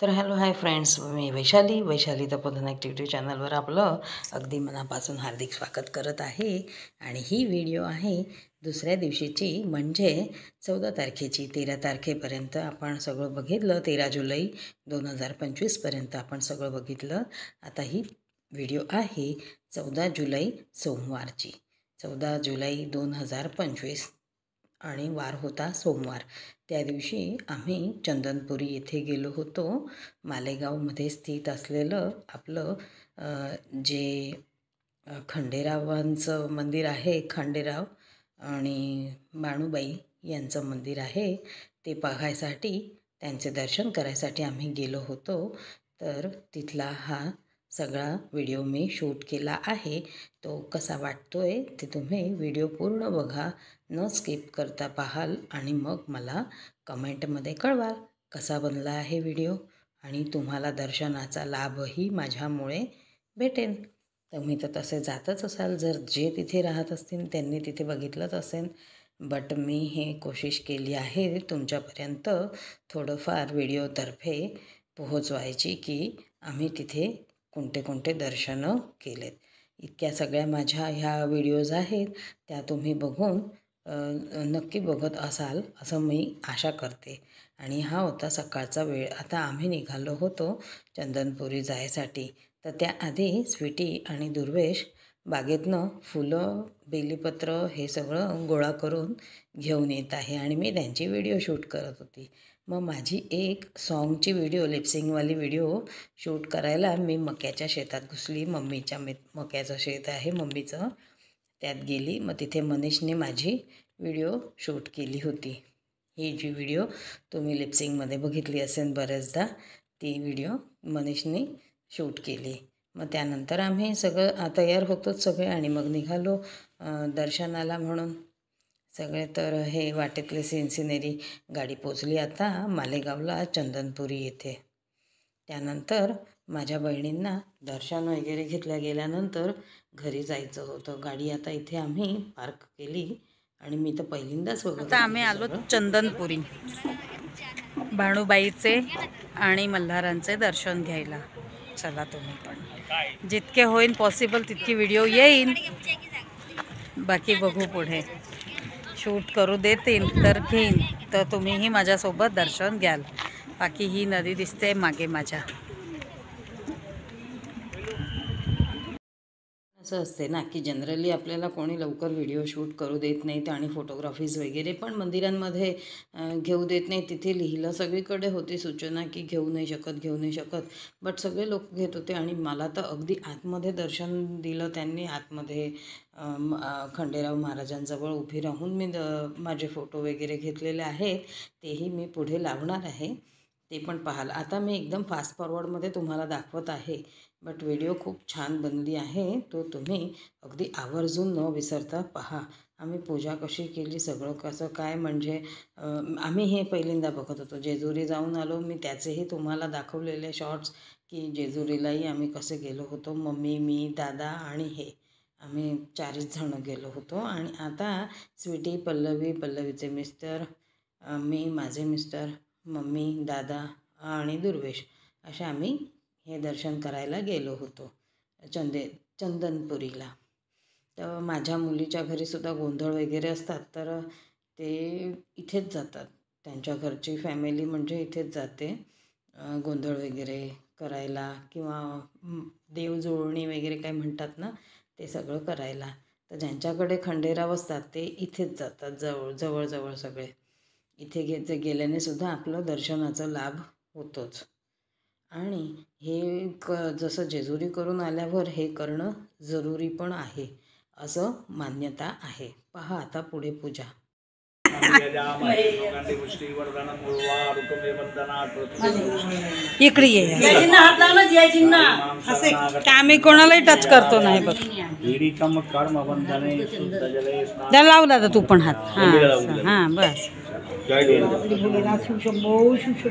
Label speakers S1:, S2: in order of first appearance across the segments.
S1: तर hello hi friends, मी Vaishali तपोधन activity चॅनलवर आपलं अगदी मनापासून हार्दिक स्वागत करत आहे। आणि ही व्हिडिओ आहे दुसऱ्या दिवशीची, म्हणजे 14 तारखेची। 13 तारखेपर्यंत आपण सगळं बघितलं, 13 जुलै 2025 पर्यंत आपण सगळं बघितलं। आता ही व्हिडिओ आहे 14 जुलै सोमवारची, 14 जुलै 2025 आणि वार होता सोमवार। त्या दिवशी आम्ही चंदनपुरी येथे गेलो होतो। मालेगावमध्ये स्थित असलेलं आपलं जे खंडेरावांचं मंदिर आहे, खंडेराव आणि बाणूबाई यांचं मंदिर आहे, ते पाहायसाठी, त्यांचे दर्शन करायसाठी आम्ही गेलो होतो। तर तिथला हा सगळा व्हिडिओ मी शूट केला आहे। तो कसा वाटतोय ते तुम्ही व्हिडिओ पूर्ण बघा, न स्किप करता पाहाल आणि मग मला कमेंटमध्ये कळवाल कसा बनला आहे व्हिडिओ, आणि तुम्हाला दर्शनाचा लाभही माझ्यामुळे भेटेल। तुम्ही तर तसे जातच असाल, जर जे तिथे राहत असतील त्यांनी तिथे बघितलंच असेल, बट मी हे कोशिश केली आहे तुमच्यापर्यंत थोडंफार व्हिडिओतर्फे पोहोचवायची, की आम्ही तिथे कोणते कोणते दर्शनं केलेत। इतक्या सगळ्या माझ्या ह्या व्हिडिओज आहेत, त्या तुम्ही बघून नक्की बघत असाल असं मी आशा करते। आणि हा होता सकाळचा वेळ। आता आम्ही निघालो होतो चंदनपुरी जायसाठी। तर त्याआधी स्वीटी आणि दुर्वेश बागेतनं फुलं, बेलीपत्र हे सगळं गोळा करून घेऊन येत आहे, आणि मी त्यांची व्हिडिओ शूट करत होती। मग माझी एक सॉन्गची व्हिडिओ, लिपसिंगवाली व्हिडिओ शूट करायला मी मक्याच्या शेतात घुसली। मम्मीच्या मक्याचं शेत आहे मम्मीचं, त्यात गेली। मग तिथे मनीषने माझी व्हिडिओ शूट केली होती। ही जी व्हिडिओ तुम्ही लिपसिंगमध्ये बघितली असेल बरेचदा, ती व्हिडिओ मनीषने शूट केली। मग त्यानंतर आम्ही सगळं तयार होतोच सगळे, आणि मग निघालो दर्शनाला म्हणून सगळे। तर हे वाटेतले सिनेरी गाडी पोचली आता मालेगावला चंदनपुरी येथे। त्यानंतर माझ्या बहिणींना दर्शन वगैरे गेल्यानंतर घरी जायचं होतं। गाडी आता इथे आम्ही पार्क केली, आणि मी तर पहिल्यांदाच बघत होते।
S2: आता आम्ही आलो चंदनपुरी, बाणूबाईचे आणि मल्हारांचे दर्शन घ्यायला। चला तुम्ही पण, जितके होईल पॉसिबल तितकी व्हिडिओ येईन, बाकी बघू पुढे। शूट करू देतील तर घेईन, तर तुम्हीही माझ्यासोबत दर्शन घ्याल। बाकी ही नदी दिसते मागे माझ्या।
S1: असं असते ना, की जनरली आपल्याला कोणी लवकर व्हिडिओ शूट करू देत नाहीत, आणि फोटोग्राफीज वगैरे पण मंदिरांमध्ये घेऊ देत नाही। तिथे लिहिलं सगळीकडे होती सूचना की घेऊ नाही शकत, बट सगळे लोक घेत होते। आणि मला तर अगदी आतमध्ये दर्शन दिलं त्यांनी। आतमध्ये खंडेराव महाराजांजवळ उभी राहून मी माझे फोटो वगैरे घेतलेले आहेत, तेही मी पुढे लावणार आहे, ते पण पाहाल। आता मी एकदम फास्ट फॉरवर्डमध्ये तुम्हाला दाखवत आहे, बट व्हिडिओ खूप छान बनली आहे, तो तुम्ही अगदी आवर्जून न विसरता पहा। आम्ही पूजा कशी केली, सगळं कसं काय, म्हणजे आम्ही हे पहिल्यांदा बघत होतो। जेजुरी जाऊन आलो मी, त्याचेही तुम्हाला दाखवलेले शॉर्ट्स, की जेजुरीलाही आम्ही कसे गेलो होतो। मम्मी, मी, दादा आणि हे आम्ही 4 जण गेलो होतो। आणि आता स्वीटी, पल्लवीचे मिस्टर, मी, माझे मिस्टर, मम्मी, दादा आणि दुर्वेश, अशा आम्ही हे दर्शन करायला गेलो होतो चंदनपुरीला। तर माझ्या मुलीच्या घरीसुद्धा गोंधळ वगैरे असतात, तर ते इथेच जातात। त्यांच्या घरची फॅमिली म्हणजे इथेच जाते गोंधळ वगैरे करायला, किंवा देवजुळणी वगैरे काय म्हणतात ना, ते सगळं करायला। तर ज्यांच्याकडे खंडेराव असतात ते इथेच जातात, जवळ सगळे इथे गेल्याने सुद्धा आपलं दर्शनाचा लाभ होतोच। आणि हे जसं जेजुरी करून आल्यावर हे करणं जरुरी पण आहे, असं मान्यता आहे। पहा आता पुढे पूजा।
S2: इकडे ये, आम्ही कोणालाही टच करतो नाही बघ। त्याला लावला तर तू पण हात। हां बस,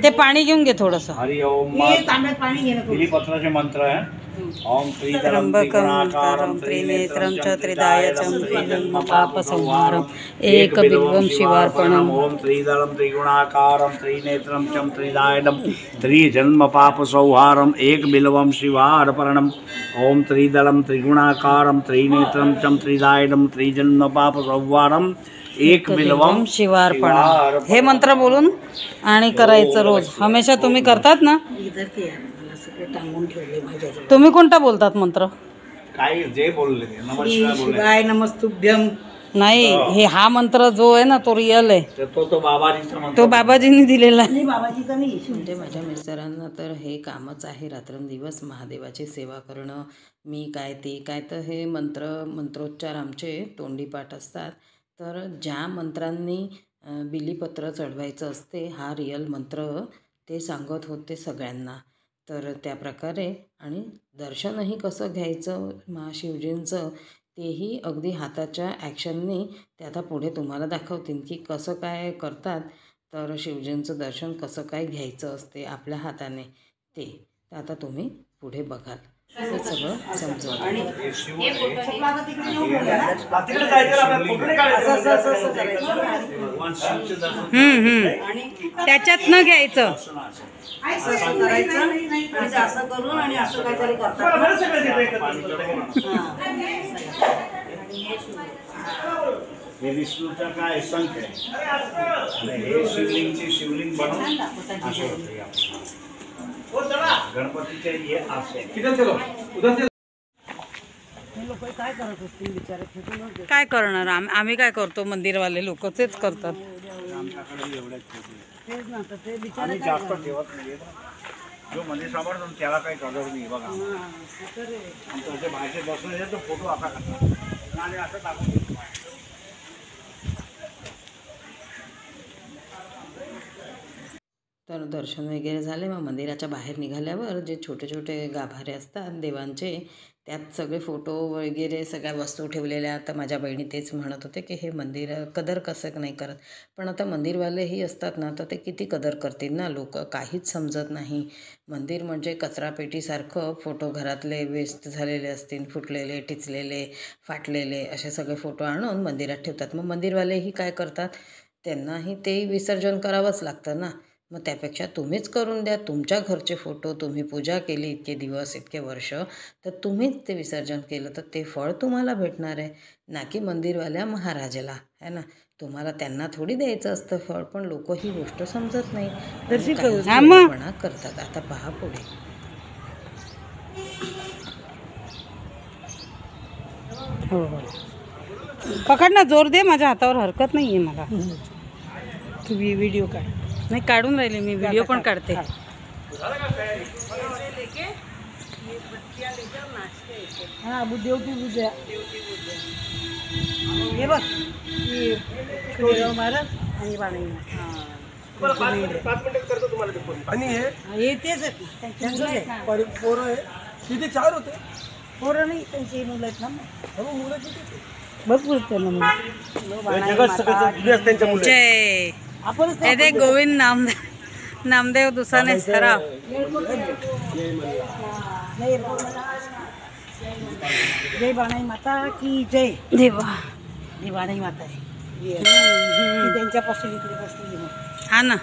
S2: ते पाणी घेऊन घे थोडंसं।
S3: पत्राचे मंत्र आहे, ओम त्रिदलम
S2: त्र्यंबकं त्रिनेत्रं च त्रिदायचं त्रिजन्मपापसंहारम् एकबिल्वं शिवार्पणम्
S3: ओम त्रिदलम त्रिगुणाकारं त्रिनेत्रं च त्रिदायनं त्रिजन्मपापसंहारम् एकबिल्वं शिवार्पणम् ओम त्रिदलम त्रिगुणाकारं त्रिनेत्रं च त्रिदायनं त्रिजन्मपापसंहारम् एक बिल्वम
S2: शिवार्पणम्. हे मंत्र बोलून आणि करायचं रोज. हमेशा तुम्ही करतात ना? तुम्ही कोणता बोलतात मंत्र?
S3: काय जे बोलले ते नमस्कार बोलले.
S1: शिवाय नमस्तुभ्यम.
S2: नाही, हे हा मंत्र जो आहे ना तो रिअल आहे.
S3: तो बाबाजीचा मंत्र.
S2: तो बाबाजींनी दिलेला आहे.
S1: बाबाजीचा नाही. म्हणजे माझ्या मिस्टरांना तर हे कामच आहे रात्रंदिवस महादेवाची सेवा करणं. मी काय ते काय, तर हे मंत्रोच्चार आमचे तोंडी पाठ असतात. तर ज्या मंत्रांनी बिलीपत्र चढवायचं असते, हा रिअल मंत्र ते सांगत होते सगळ्यांना. तर त्याप्रकारे आणि दर्शनही कसं घ्यायचं महाशिवजींचं तेही अगदी हाताच्या ॲक्शननी ते आता पुढे तुम्हाला दाखवतील की कसं काय करतात. तर शिवजींचं दर्शन कसं काय घ्यायचं असते आपल्या हाताने ते. तर आता तुम्ही पुढे बघाल हे सगळं समजवलं.
S2: त्याच्यात न घ्यायचं.
S1: असं करायचं आणि असं करून आणि असं काहीतरी करतात.
S3: हे विष्णूचा काय संख आहे. हे शिवलिंग बनवून असं होतं. गणपतीचे हे असे
S2: काय करणार आम्ही काय करतो, मंदिरवाले लोक तेच करतात.
S3: आम्ही जास्त ठेवत नाही. जो मंदिर सांभाळतो त्याला काही कदर नाही. बघा आमच्या बाहेरचे दर्शन येतो फोटो आता आणि असं टाकून देतो.
S1: तर दर्शन वगैरे झाले. मग मंदिराच्या बाहेर निघाल्यावर जे छोटे छोटे गाभारे असतात देवांचे, त्यात सगळे फोटो वगैरे सगळ्या वस्तू ठेवलेल्या. तर माझ्या बहिणी तेच म्हणत होते की हे मंदिर कदर कसं नाही करत. पण आता मंदिरवालेही असतात ना, तर ते किती कदर करतील ना. लोक काहीच समजत नाही. मंदिर म्हणजे कचरापेटीसारखं. फोटो घरातले वेस्ट झालेले असतील, फुटलेले, टिचलेले, फाटलेले असे सगळे फोटो आणून मंदिरात ठेवतात. मग मंदिरवालेही काय करतात, त्यांनाही ते विसर्जन करावंच लागतं ना. मग त्यापेक्षा तुम्हीच करून द्या. तुमच्या घरचे फोटो तुम्ही पूजा केली इतके दिवस इतके वर्ष, तर तुम्हीच ते विसर्जन केलं तर ते फळ तुम्हाला भेटणार आहे, ना की मंदिरवाल्या महाराजाला, है ना. तुम्हाला त्यांना थोडी द्यायचं असतं फळ. पण लोक ही गोष्ट समजत नाही, पण करतात. आता पहा पुढे.
S2: हो हो, पकड ना, जोर दे. माझ्या हातावर हरकत नाही आहे मला.
S1: तुम्ही व्हिडिओ काढ.
S2: नाही, काढून राहिले मी, व्हिडिओ पण काढते.
S1: हां, देव की बुद्या हे बघ, महाराज आणि बाणी.
S4: आणि
S1: हे तेच आहेत ना,
S4: पोरं आहे किती 4 होते.
S1: पोरं नाही, त्यांची मुलं आहेत ना.
S4: मुलं किती
S1: भरपूर आहेत त्यांना मुलं.
S2: जय
S1: आपण
S2: दे गोविंद नामदेव दुसाने सराव.
S1: जय बाणाई माता की जय.
S2: देवा,
S1: ही बाणाई माता आहे. त्यांच्यापासून इकडे बसली.
S2: हा ना.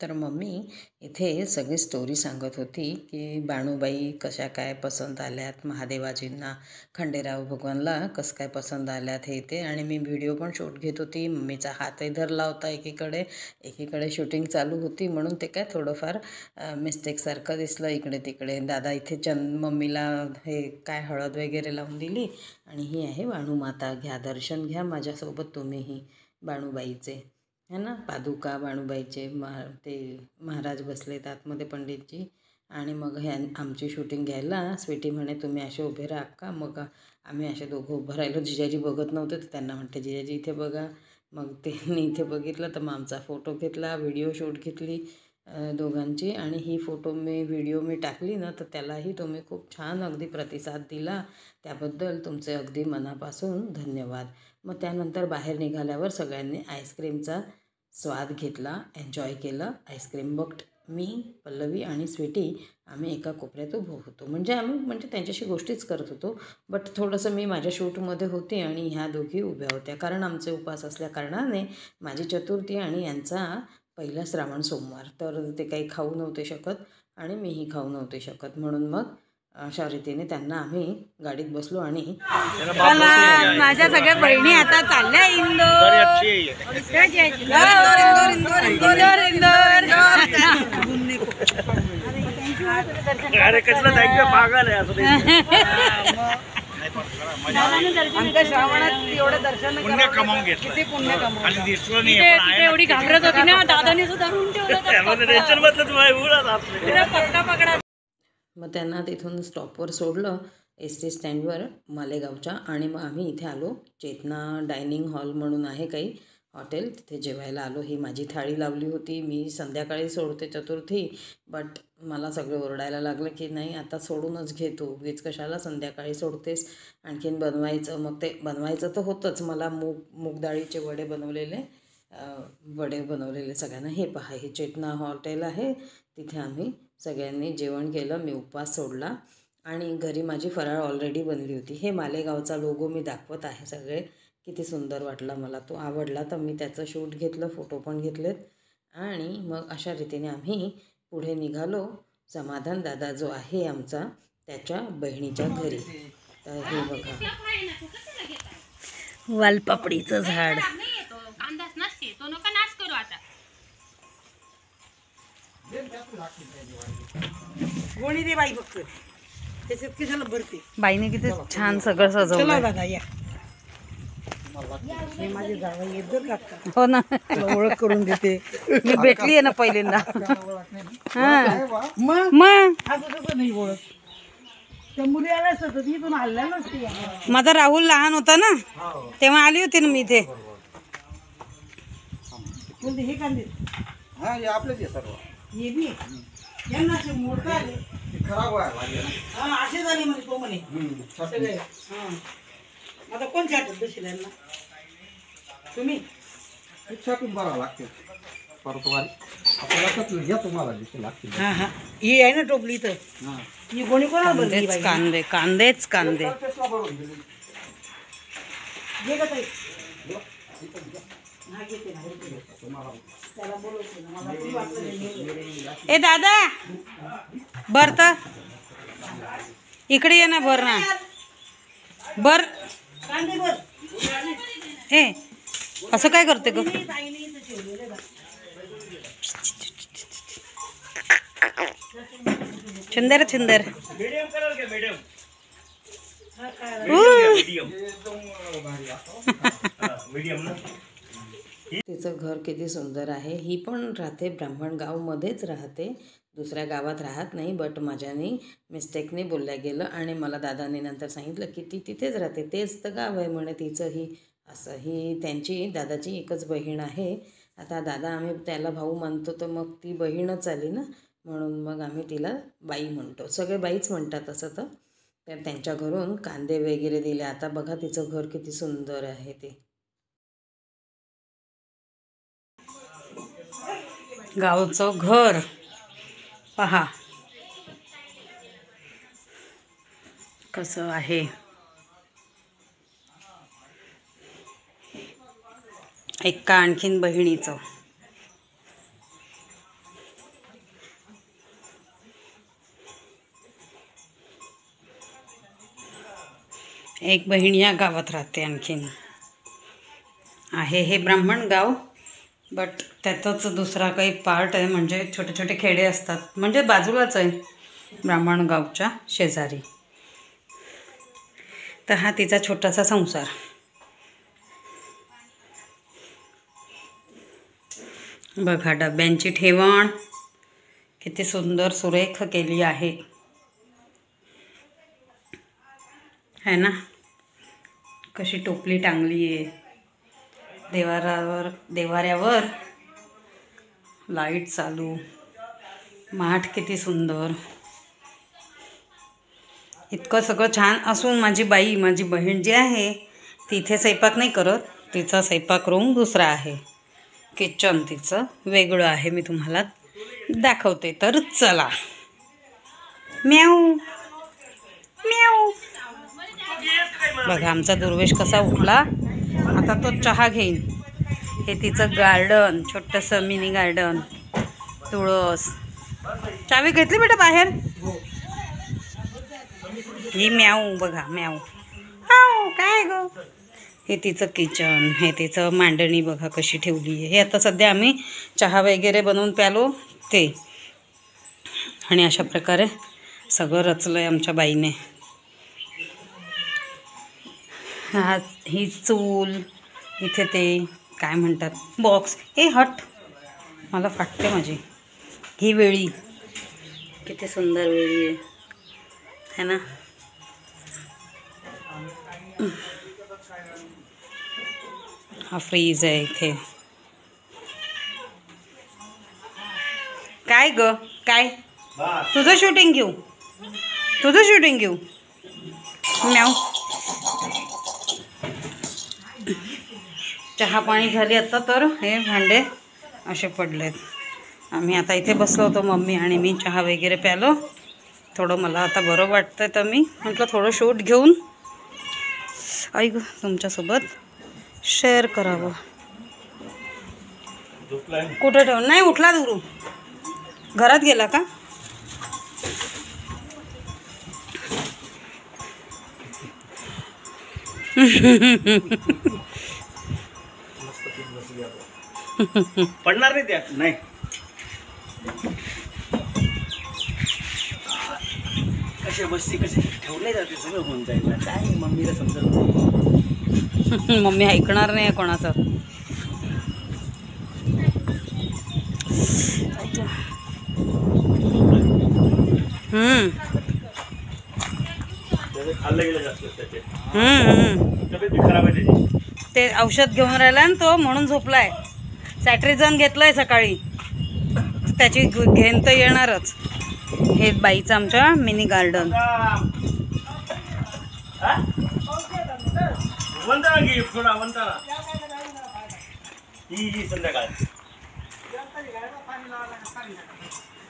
S1: तर मम्मी इथे सगळी स्टोरी सांगत होती की बाणूबाई कशा काय पसंत आल्यात महादेवाजींना, खंडेराव भगवानला कसं काय पसंत आल्यात हे ते. आणि मी व्हिडिओ पण शूट घेत होती. मम्मीचा हातही धरला होता एकीकडे शूटिंग चालू होती, म्हणून ते काय थोडंफार मिस्टेकसारखं दिसलं इकडे तिकडे. दादा इथे मम्मीला हे काय हळद वगैरे लावून दिली. आणि ही आहे बाणूमाता. घ्या दर्शन घ्या माझ्यासोबत तुम्हीही बाणूबाईचे, है ना. पादुका बाणूबाईचे ते महाराज बसलेत आतमध्ये, पंडितजी. आणि मग आमची शूटिंग घ्यायला स्वीटी म्हणे तुम्ही असे उभे राहा का. मग आम्ही असे दोघं उभं राहिलो. जिजाजी बघत नव्हते, तर त्यांना म्हणते जिजाजी इथे बघा. मग त्यांनी इथे बघितलं, तर मग आमचा फोटो घेतला, व्हिडिओ शूट घेतली दोघांची. आणि ही व्हिडिओ मी टाकली ना, तर त्यालाही तुम्ही खूप छान अगदी प्रतिसाद दिला. त्याबद्दल तुमचे अगदी मनापासून धन्यवाद. मग त्यानंतर बाहेर निघाल्यावर सगळ्यांनी आईस्क्रीमचा स्वाद घेतला, एन्जॉय केलं. आईस्क्रीम मी, पल्लवी आणि स्वीटी आम्ही एका कोपऱ्यात उभं होतो. म्हणजे त्यांच्याशी गोष्टीच करत होतो. बट थोडंसं मी माझ्या शूटमध्ये होते आणि ह्या दोघी उभ्या होत्या. कारण आमचे उपवास असल्याकारणाने माझी चतुर्थी आणि यांचा पहिला श्रावण सोमवार, तर ते काही खाऊ नव्हते शकत आणि मीही खाऊ नव्हते शकत. म्हणून मग अशा रीतीने त्यांना आम्ही गाडीत बसलो आणि
S2: माझ्या सगळ्या बहिणी आता चालल्या इंदोर.
S3: अरे कसलं थँक्यू पागल आहे असं
S2: आमच्या श्रावणात एवढं दर्शन
S3: पुण्य कमावून घेतलं
S2: किती पुण्य कमावून.
S3: आणि दिसलं नाही
S2: एवढी घाबरत होती ना, दादाने सुद्धा धरून
S3: टेन्शन
S2: पकडा पकडा.
S1: मग त्यांना तिथून स्टॉपवर सोडलं एस टी स्टँडवर मालेगावच्या. आणि मग आम्ही इथे आलो. चेतना डायनिंग हॉल म्हणून आहे काही हॉटेल, तिथे जेवायला आलो. ही माझी थाळी लावली होती. मी संध्याकाळी सोडते चतुर्थी, बट मला सगळे ओरडायला लागलं की नाही आता सोडूनच घेतो, उगीच कशाला संध्याकाळी सोडतेस, आणखीन बनवायचं. मग ते बनवायचं तर होतंच. मला मूग डाळीचे वडे बनवलेले सगळ्यांना. हे पहा, हे चेतना हॉटेल आहे, तिथे आम्ही सगळ्यांनी जेवण केलं. मी उपवास सोडला आणि घरी माझी फराळ ऑलरेडी बनली होती. हे मालेगावचा लोगो मी दाखवत आहे सगळे. किती सुंदर वाटला मला, तो आवडला तर मी त्याचं शूट घेतलं, फोटो पण घेतलेत. आणि मग अशा रीतीने आम्ही पुढे निघालो समाधान दादा जो आहे आमचा त्याच्या बहिणीच्या घरी. तर हे बघा,
S2: वालपापडीचं झाड.
S4: गोणी दे बाई फक्त, त्याच्यात किशाला भरते.
S2: बाईने किती छान सगळं सजवलं.
S4: दादा या, हे माझे जावई येत लागतात.
S2: हो ना,
S4: ओळख करून देते.
S2: मी भेटली आहे ना पहिल्यांदा.
S4: मग असं तसं नाही ओळख. त्या मुली आल्या असतात इथून हल्ल्या नसते.
S2: माझा राहुल लहान होता ना तेव्हा आली होती ना मी इथे.
S4: कोणते हे कांदे?
S3: हा हे आपलेच आहे सर्व.
S4: हे बी यांना असे मोडता आले.
S3: खराब आहे.
S4: हा असे झाले म्हणे तो म्हणे सगळे. हा आता कोण छाटत दशील यांना? तुम्ही
S3: छाटून बघावं लागते परतवारी आपल्याला घ्या तुम्हाला दिसू लागते.
S4: हा हा ही आहे ना टोपली इथं. ही कोणी कोणाला भरली बाई?
S2: कांदेच कांदे.
S4: घे का ताई? हा घेते ना, त्याला बोलवते ना, मला ती वाटलं.
S2: ए दादा बर तर इकडे ये ना, भर ना, बर.
S4: कांदे भर.
S2: ए असं काय करते ग?
S4: ताईने इथं ठेवलेलं बघ.
S2: सुंदर सुंदर.
S3: मीडियम कलर घ्या, मीडियम. मीडियम ना.
S1: तिचं घर किती सुंदर आहे. ही पण राहते ब्राह्मणगावमध्येच राहते, दुसऱ्या गावात राहत नाही. बट माझ्याने मिस्टेकने बोलल्या गेलं आणि मला दादाने नंतर सांगितलं की ती तिथेच राहते, तेच तर गाव आहे म्हणे तिचंही. असं ही त्यांची दादाची एकच बहीण आहे. आता दादा आम्ही त्याला भाऊ मानतो तर मग ती बहीणच आली ना, म्हणून मग आम्ही तिला बाई म्हणतो. सगळे बाईच म्हणतात असं. तर त्यांच्या घरून कांदे वगैरे दिले. आता बघा तिचं घर किती सुंदर आहे ते.
S2: गावचं घर पहा कसं आहे. एका आणखीन बहिणीचं. एक बहीण या गावात राहते आणखीन आहे. हे ब्राह्मण गाव, बट त्यातच दुसरा काही पार्ट आहे, म्हणजे छोटे छोटे खेडे असतात, म्हणजे बाजूलाच आहे ब्राह्मणगावच्या शेजारी. तर हा तिचा छोटासा संसार. बघा डब्यांची ठेवण किती सुंदर सुरेख केली आहे है ना. कशी टोपली टांगली आहे देवाऱ्यावर. लाईट चालू, माठ किती सुंदर. इतकं सगळं छान असून माझी बहीण जी आहे ती इथे स्वयंपाक नाही करत. तिचा स्वयंपाक रूम दुसरा आहे, किचन तिचं वेगळं आहे. मी तुम्हाला दाखवते तर चला. म्याऊ म्याऊ. बघा आमचा दुर्वेश कसा उठला. आता तो चहा घेईन. हे तिचं गार्डन, छोटंसं मिनी गार्डन. तुळस. चावी घेतली बेटा बाहेर. ही म्याऊ बघा म्याऊ. हाव काय ग. हे तिचं किचन. हे तिचं मांडणी बघा कशी ठेवली आहे. हे आता सध्या आम्ही चहा वगैरे बनवून प्यालो ते. आणि अशा प्रकारे सगळं रचलं आहे आमच्या बाईने. ही चूल. इथे ते काय म्हणतात बॉक्स. हे हट मला फाटते माझी. ही वेळी किती सुंदर वेळी आहे ना. हा फ्रीज आहे इथे. काय ग काय तुझं शूटिंग घेऊ. तुझं शूटिंग घेऊ. म्याऊ. चहा पाणी झाली आता. तर हे भांडे असे पडलेत. आम्ही आता इथे बसलो होतो मम्मी आणि मी. चहा वगैरे प्यालो. थोडं मला आता बरं वाटतं तर मी म्हटलं थोडं शूट घेऊन ऐक तुमच्यासोबत शेअर करावं. कुठे ठेव. नाही उठला दुरू. घरात गेला का.
S3: पडणार नाही त्या. नाही कसे बसती कसे ठेवले जाते सगळं होऊन जाईल. काय मम्मीला समजत.
S2: मम्मी ऐकणार नाही कोणाचं.
S3: खाल्लं गेलं जास्त त्याचे. तब्येत खराब आहे त्याची.
S2: ते औषध घेऊन राहिला ना तो म्हणून झोपलाय. सॅट्रिझन घेतलंय सकाळी. त्याची घेण तर येणारच. हे बाईचं आमच्या मिनी गार्डन.
S3: संध्याकाळ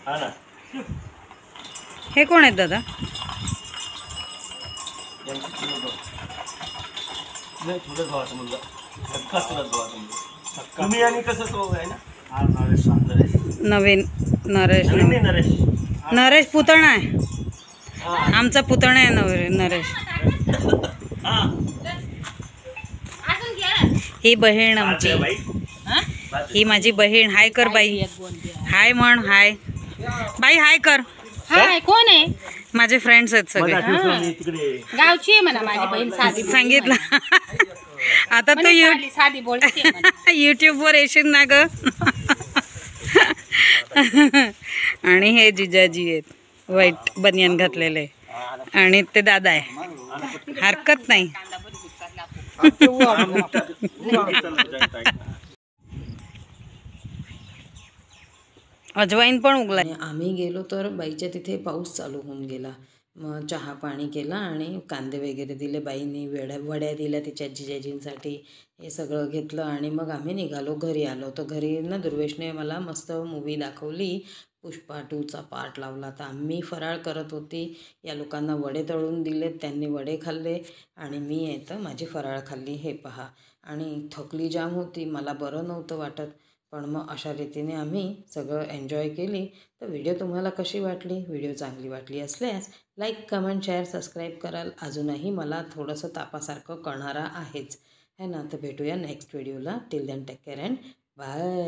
S3: हा ना.
S2: हे कोण आहेत दादा.
S3: थोडं भावाचं मुलगा. सक्का चुलत भावाचं मुलगा. तुम्ही आणि कसं तो आहे ना. हा नरेश.
S2: नवीन नरेश.
S3: नरेश
S2: नरेश पुतणा आहे. आमचा पुतणा आहे नरेश. ही बहीण आमची. ही माझी बहीण. हाय कर बाई. हाय म्हण. हाय बाई. हाय कर.
S5: हाय कोण आहे.
S2: माझे फ्रेंड्स आहेत सगळे.
S5: गावची आहे म्हणा माझी बहीण. साधी
S2: सांगितलं. आता तू
S5: साधी बोलते.
S2: यूट्यूबवर येशील ना ग. आणि हे जिजाजी आहेत व्हाईट बनियान घातलेले. आणि ते दादा आहे. हरकत नाही. अजवाईन पण उगलाय.
S1: आम्ही गेलो तर बाईच्या तिथे पाऊस चालू होऊन गेला. मग चहा पाणी केला आणि कांदे वगैरे दिले बाईंनी. वड्या दिल्या तिच्या जिजाजींसाठी. हे सगळं घेतलं आणि मग आम्ही निघालो. घरी आलो. तर घरी ना दुर्वेशने मला मस्त मूवी दाखवली. पुष्पा 2चा पार्ट लावला. तर आम्ही फराळ करत होती. या लोकांना वडे तळून दिलेत. त्यांनी वडे खाल्ले आणि मी येतं माझी फराळ खाल्ली. हे पहा. आणि थकली जाम होती. मला बरं नव्हतं वाटत. पण मग अशा रीतीने आम्ही सगळं एन्जॉय केली. तर व्हिडिओ तुम्हाला कशी वाटली. व्हिडिओ चांगली वाटली असल्यास लाईक कमेंट शेअर सबस्क्राईब कराल. अजूनही मला थोडंसं तापासारखं कळणारा आहेच है ना. तर भेटूया नेक्स्ट व्हिडिओला. Till then take care and bye.